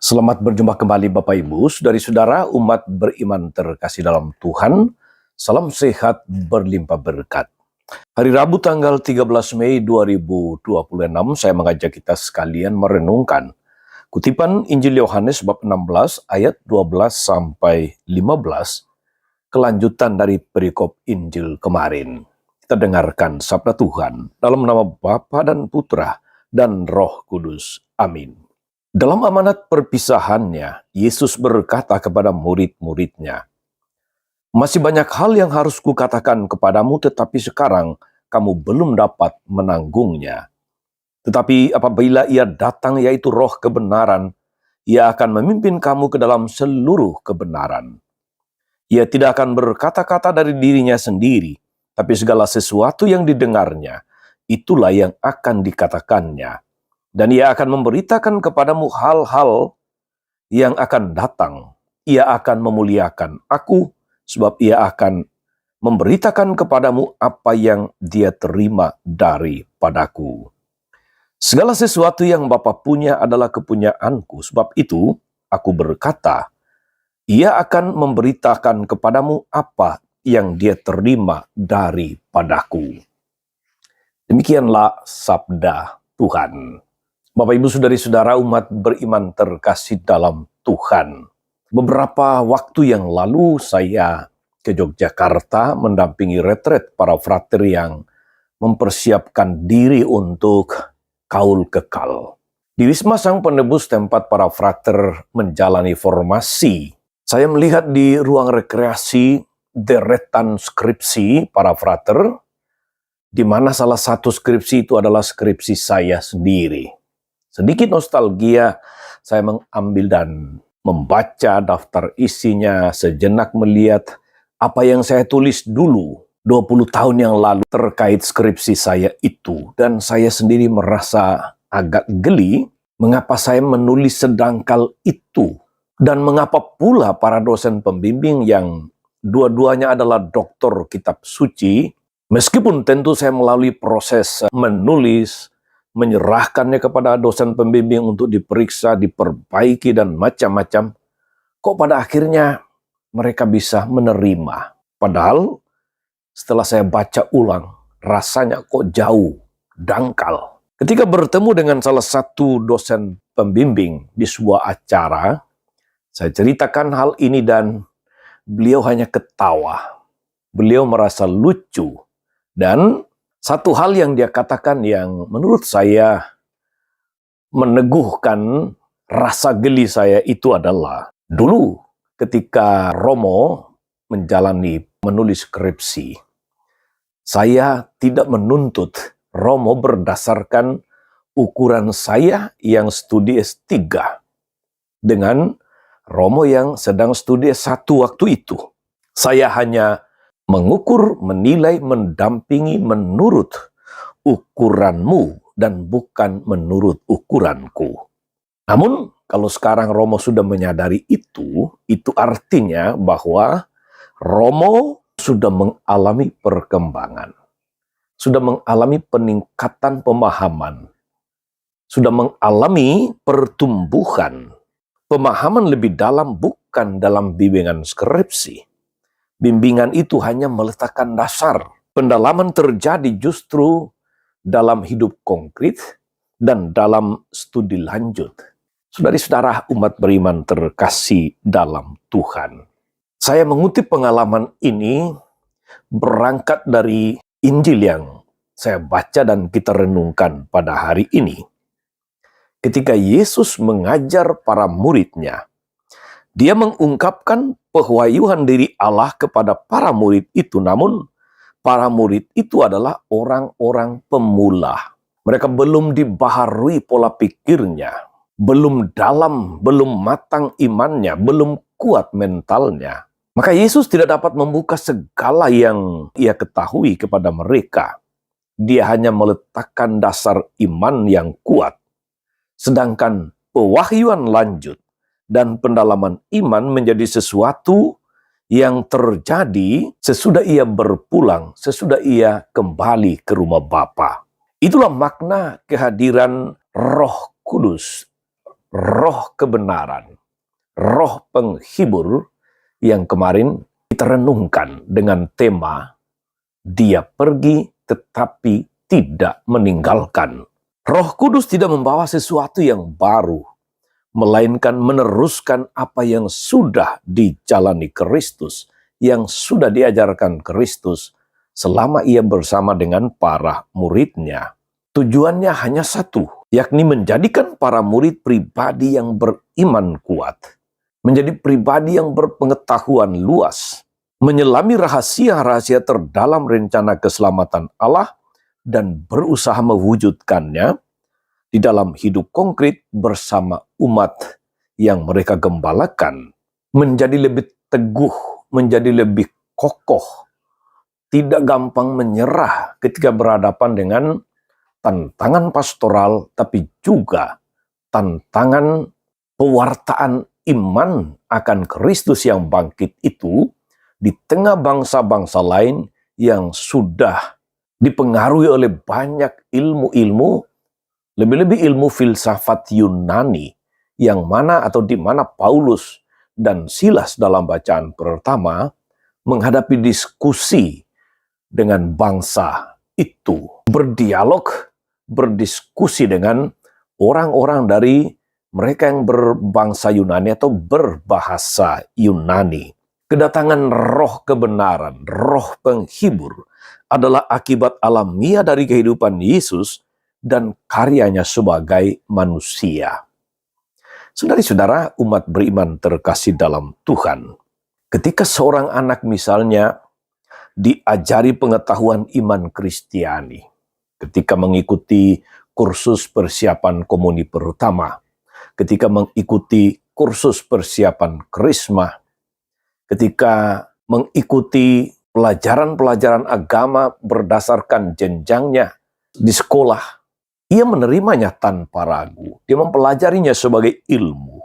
Selamat berjumpa kembali Bapak Ibu, saudari-saudara umat beriman terkasih dalam Tuhan. Salam sehat berlimpah berkat. Hari Rabu tanggal 13 Mei 2026, saya mengajak kita sekalian merenungkan kutipan Injil Yohanes bab 16 ayat 12 sampai 15, kelanjutan dari perikop Injil kemarin. Kita dengarkan sabda Tuhan dalam nama Bapa dan Putra dan Roh Kudus. Amin. Dalam amanat perpisahannya, Yesus berkata kepada murid-muridnya, "Masih banyak hal yang harus kukatakan kepadamu, tetapi sekarang kamu belum dapat menanggungnya. Tetapi apabila ia datang, yaitu Roh kebenaran, ia akan memimpin kamu ke dalam seluruh kebenaran. Ia tidak akan berkata-kata dari dirinya sendiri, tapi segala sesuatu yang didengarnya, itulah yang akan dikatakannya. Dan ia akan memberitakan kepadamu hal-hal yang akan datang. Ia akan memuliakan aku, sebab ia akan memberitakan kepadamu apa yang dia terima daripadaku. Segala sesuatu yang Bapa punya adalah kepunyaanku, sebab itu aku berkata, ia akan memberitakan kepadamu apa yang dia terima daripadaku." Demikianlah sabda Tuhan. Bapak Ibu saudari-saudara umat beriman terkasih dalam Tuhan. Beberapa waktu yang lalu saya ke Yogyakarta mendampingi retret para frater yang mempersiapkan diri untuk kaul kekal. Di Wisma Sang Penebus, tempat para frater menjalani formasi, saya melihat di ruang rekreasi deretan skripsi para frater, di mana salah satu skripsi itu adalah skripsi saya sendiri. Sedikit nostalgia, saya mengambil dan membaca daftar isinya, sejenak melihat apa yang saya tulis dulu 20 tahun yang lalu terkait skripsi saya itu. Dan saya sendiri merasa agak geli mengapa saya menulis sedangkal itu. Dan mengapa pula para dosen pembimbing yang dua-duanya adalah doktor kitab suci, meskipun tentu saya melalui proses menulis, menyerahkannya kepada dosen pembimbing untuk diperiksa, diperbaiki, dan macam-macam, kok pada akhirnya mereka bisa menerima. Padahal setelah saya baca ulang, rasanya kok jauh, dangkal. Ketika bertemu dengan salah satu dosen pembimbing di sebuah acara, saya ceritakan hal ini dan beliau hanya ketawa. Beliau merasa lucu. Dan satu hal yang dia katakan yang menurut saya meneguhkan rasa geli saya itu adalah, dulu ketika Romo menjalani menulis skripsi, saya tidak menuntut Romo berdasarkan ukuran saya yang studi S3 dengan Romo yang sedang studi S1 waktu itu. Saya hanya mengukur, menilai, mendampingi menurut ukuranmu dan bukan menurut ukuranku. Namun, kalau sekarang Romo sudah menyadari itu artinya bahwa Romo sudah mengalami perkembangan, sudah mengalami peningkatan pemahaman, sudah mengalami pertumbuhan, pemahaman lebih dalam bukan dalam bimbingan skripsi. Bimbingan itu hanya meletakkan dasar. Pendalaman terjadi justru dalam hidup konkret dan dalam studi lanjut. Saudari-saudara umat beriman terkasih dalam Tuhan. Saya mengutip pengalaman ini berangkat dari Injil yang saya baca dan kita renungkan pada hari ini. Ketika Yesus mengajar para muridnya, dia mengungkapkan pewahyuan diri Allah kepada para murid itu, namun para murid itu adalah orang-orang pemula. Mereka belum dibaharui pola pikirnya, belum dalam, belum matang imannya, belum kuat mentalnya. Maka Yesus tidak dapat membuka segala yang ia ketahui kepada mereka. Dia hanya meletakkan dasar iman yang kuat. Sedangkan pewahyuan lanjut dan pendalaman iman menjadi sesuatu yang terjadi sesudah ia berpulang, sesudah ia kembali ke rumah Bapa. Itulah makna kehadiran Roh Kudus. roh kebenaran, roh penghibur yang kemarin kita renungkan dengan tema Dia pergi tetapi tidak meninggalkan. Roh Kudus tidak membawa sesuatu yang baru, melainkan meneruskan apa yang sudah dijalani Kristus, yang sudah diajarkan Kristus selama ia bersama dengan para muridnya. Tujuannya hanya satu, yakni menjadikan para murid pribadi yang beriman kuat, menjadi pribadi yang berpengetahuan luas, menyelami rahasia-rahasia terdalam rencana keselamatan Allah, dan berusaha mewujudkannya di dalam hidup konkret bersama umat yang mereka gembalakan, menjadi lebih teguh, menjadi lebih kokoh, tidak gampang menyerah ketika berhadapan dengan tantangan pastoral, tapi juga tantangan pewartaan iman akan Kristus yang bangkit itu di tengah bangsa-bangsa lain yang sudah dipengaruhi oleh banyak ilmu-ilmu, lebih-lebih ilmu filsafat Yunani, yang mana atau di mana Paulus dan Silas dalam bacaan pertama menghadapi diskusi dengan bangsa itu, berdialog, berdiskusi dengan orang-orang dari mereka yang berbangsa Yunani atau berbahasa Yunani. Kedatangan roh kebenaran, roh penghibur adalah akibat alamiah dari kehidupan Yesus dan karyanya sebagai manusia. Saudara-saudara, umat beriman terkasih dalam Tuhan, ketika seorang anak misalnya diajari pengetahuan iman Kristiani, ketika mengikuti kursus persiapan komuni pertama, ketika mengikuti kursus persiapan Krisma, ketika mengikuti pelajaran-pelajaran agama berdasarkan jenjangnya di sekolah, ia menerimanya tanpa ragu. Dia mempelajarinya sebagai ilmu.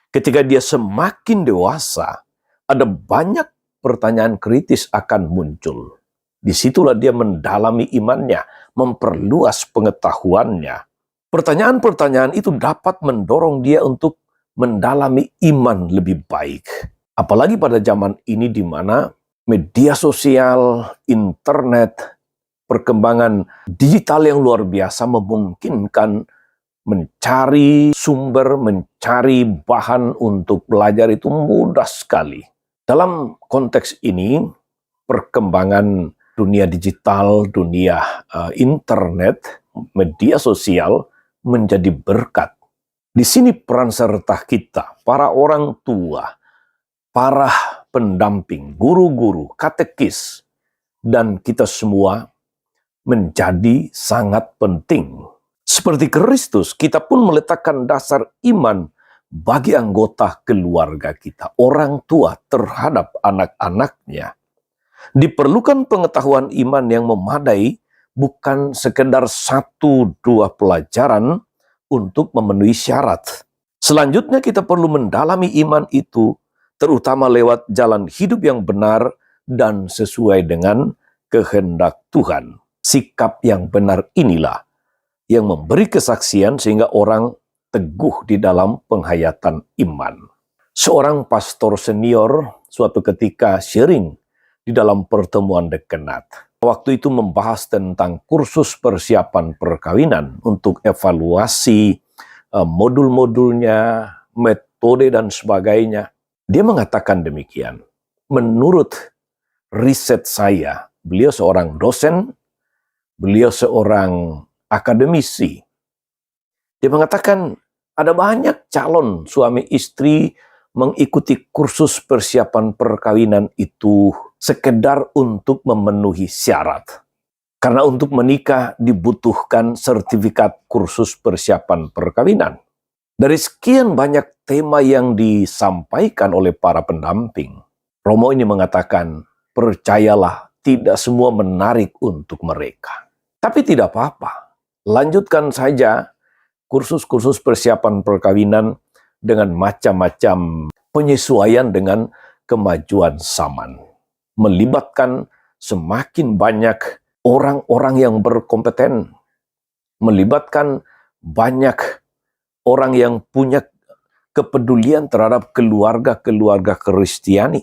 Ketika dia semakin dewasa, ada banyak pertanyaan kritis akan muncul. Disitulah dia mendalami imannya, memperluas pengetahuannya. Pertanyaan-pertanyaan itu dapat mendorong dia untuk mendalami iman lebih baik. Apalagi pada zaman ini di mana media sosial, internet, perkembangan digital yang luar biasa memungkinkan mencari sumber, mencari bahan untuk belajar itu mudah sekali. Dalam konteks ini, perkembangan dunia digital, dunia internet, media sosial menjadi berkat. Di sini peran serta kita, para orang tua, para pendamping, guru-guru, katekis, dan kita semua menjadi sangat penting. Seperti Kristus, kita pun meletakkan dasar iman bagi anggota keluarga kita, orang tua terhadap anak-anaknya. Diperlukan pengetahuan iman yang memadai, bukan sekedar 1-2 pelajaran untuk memenuhi syarat. Selanjutnya kita perlu mendalami iman itu, terutama lewat jalan hidup yang benar dan sesuai dengan kehendak Tuhan. Sikap yang benar inilah yang memberi kesaksian sehingga orang teguh di dalam penghayatan iman. Seorang pastor senior suatu ketika sharing di dalam pertemuan dekenat. Waktu itu membahas tentang kursus persiapan perkawinan untuk evaluasi modul-modulnya, metode dan sebagainya. Dia mengatakan demikian, menurut riset saya, beliau seorang dosen, beliau seorang akademisi. Dia mengatakan ada banyak calon suami istri mengikuti kursus persiapan perkawinan itu sekedar untuk memenuhi syarat. Karena untuk menikah dibutuhkan sertifikat kursus persiapan perkawinan. Dari sekian banyak tema yang disampaikan oleh para pendamping, Romo ini mengatakan, percayalah, tidak semua menarik untuk mereka. Tapi tidak apa-apa, lanjutkan saja kursus-kursus persiapan perkawinan dengan macam-macam penyesuaian dengan kemajuan zaman. Melibatkan semakin banyak orang-orang yang berkompeten, melibatkan banyak orang yang punya kepedulian terhadap keluarga-keluarga Kristiani.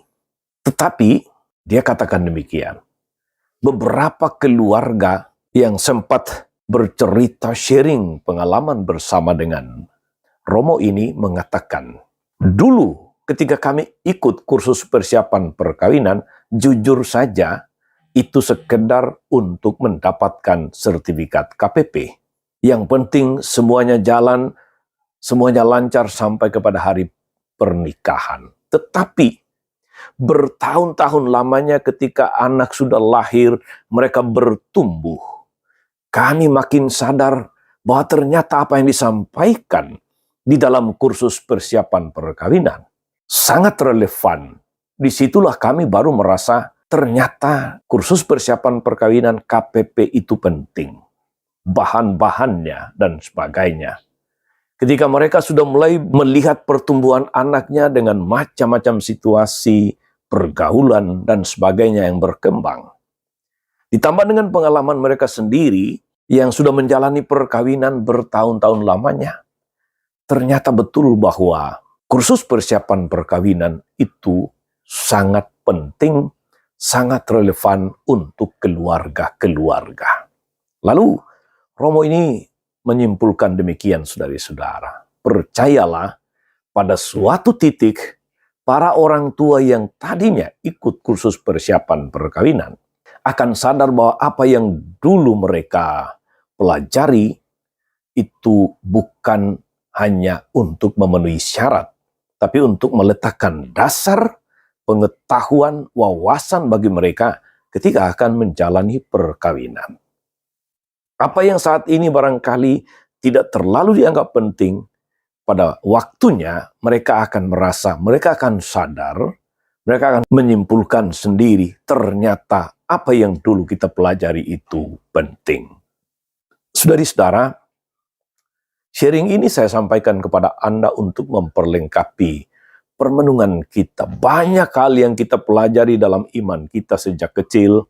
Tetapi dia katakan demikian, beberapa keluarga yang sempat bercerita sharing pengalaman bersama dengan Romo ini mengatakan, dulu ketika kami ikut kursus persiapan perkawinan, jujur saja itu sekedar untuk mendapatkan sertifikat KPP. Yang penting semuanya jalan, semuanya lancar sampai kepada hari pernikahan. Tetapi bertahun-tahun lamanya ketika anak sudah lahir, mereka bertumbuh. Kami makin sadar bahwa ternyata apa yang disampaikan di dalam kursus persiapan perkawinan sangat relevan. Disitulah kami baru merasa ternyata kursus persiapan perkawinan KPP itu penting. Bahan-bahannya dan sebagainya. Ketika mereka sudah mulai melihat pertumbuhan anaknya dengan macam-macam situasi, pergaulan, dan sebagainya yang berkembang. Ditambah dengan pengalaman mereka sendiri yang sudah menjalani perkawinan bertahun-tahun lamanya. Ternyata betul bahwa kursus persiapan perkawinan itu sangat penting, sangat relevan untuk keluarga-keluarga. Lalu, Romo ini menyimpulkan demikian, saudara-saudara. Percayalah, pada suatu titik, para orang tua yang tadinya ikut kursus persiapan perkawinan akan sadar bahwa apa yang dulu mereka pelajari itu bukan hanya untuk memenuhi syarat, tapi untuk meletakkan dasar pengetahuan, wawasan bagi mereka ketika akan menjalani perkawinan. Apa yang saat ini barangkali tidak terlalu dianggap penting, pada waktunya mereka akan merasa, mereka akan sadar, mereka akan menyimpulkan sendiri, ternyata apa yang dulu kita pelajari itu penting. Saudari-saudara, sharing ini saya sampaikan kepada Anda untuk memperlengkapi permenungan kita. Banyak hal yang kita pelajari dalam iman kita sejak kecil,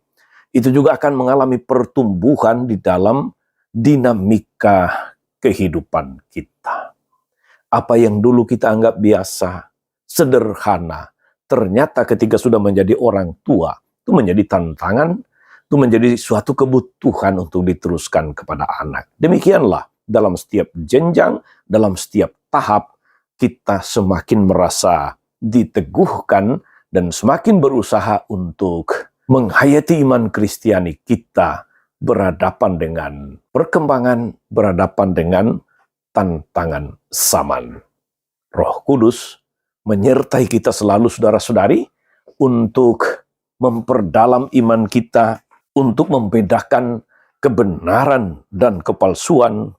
itu juga akan mengalami pertumbuhan di dalam dinamika kehidupan kita. Apa yang dulu kita anggap biasa, sederhana, ternyata ketika sudah menjadi orang tua, itu menjadi tantangan, itu menjadi suatu kebutuhan untuk diteruskan kepada anak. Demikianlah dalam setiap jenjang, dalam setiap tahap, kita semakin merasa diteguhkan dan semakin berusaha untuk menghayati iman Kristiani kita berhadapan dengan perkembangan, berhadapan dengan tantangan zaman. Roh Kudus menyertai kita selalu, saudara-saudari, untuk memperdalam iman kita, untuk membedakan kebenaran dan kepalsuan,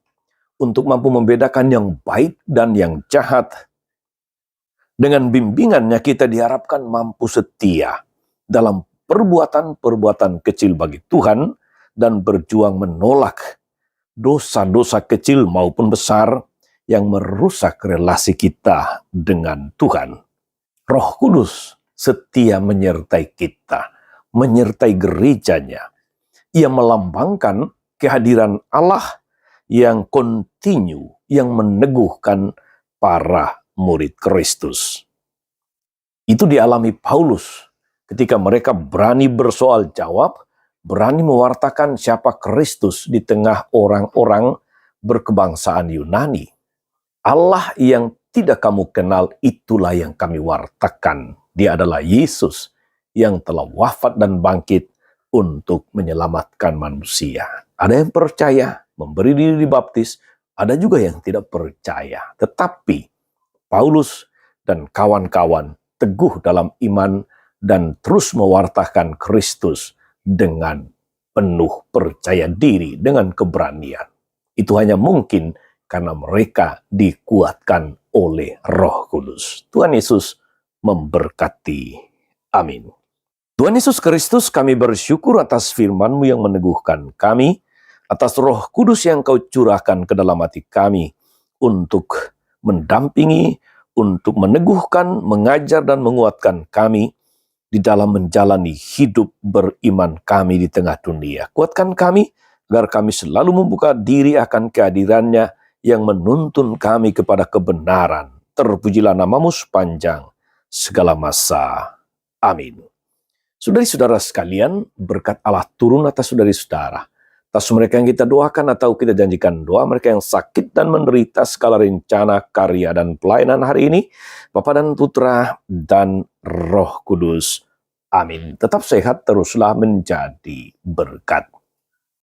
untuk mampu membedakan yang baik dan yang jahat. Dengan bimbingannya kita diharapkan mampu setia dalam perbuatan-perbuatan kecil bagi Tuhan dan berjuang menolak dosa-dosa kecil maupun besar yang merusak relasi kita dengan Tuhan. Roh Kudus setia menyertai kita, menyertai gerejanya. Ia melambangkan kehadiran Allah yang kontinu, yang meneguhkan para murid Kristus. Itu dialami Paulus ketika mereka berani bersoal jawab, berani mewartakan siapa Kristus di tengah orang-orang berkebangsaan Yunani. Allah yang tidak kamu kenal, itulah yang kami wartakan. Dia adalah Yesus yang telah wafat dan bangkit untuk menyelamatkan manusia. Ada yang percaya, memberi diri dibaptis, ada juga yang tidak percaya. Tetapi Paulus dan kawan-kawan teguh dalam iman dan terus mewartakan Kristus dengan penuh percaya diri, dengan keberanian. Itu hanya mungkin karena mereka dikuatkan oleh Roh Kudus. Tuhan Yesus memberkati. Amin. Tuhan Yesus Kristus, kami bersyukur atas firman-Mu yang meneguhkan kami, atas Roh Kudus yang Kau curahkan ke dalam hati kami untuk mendampingi, untuk meneguhkan, mengajar, dan menguatkan kami di dalam menjalani hidup beriman kami di tengah dunia. Kuatkan kami agar kami selalu membuka diri akan kehadiran-Nya yang menuntun kami kepada kebenaran. Terpujilah namamu sepanjang segala masa. Amin. Saudari-saudara sekalian, berkat Allah turun atas saudari-saudara. Atas mereka yang kita doakan atau kita janjikan doa, mereka yang sakit dan menderita segala rencana, karya, dan pelayanan hari ini, Bapa dan Putra dan Roh Kudus. Amin. Tetap sehat, teruslah menjadi berkat.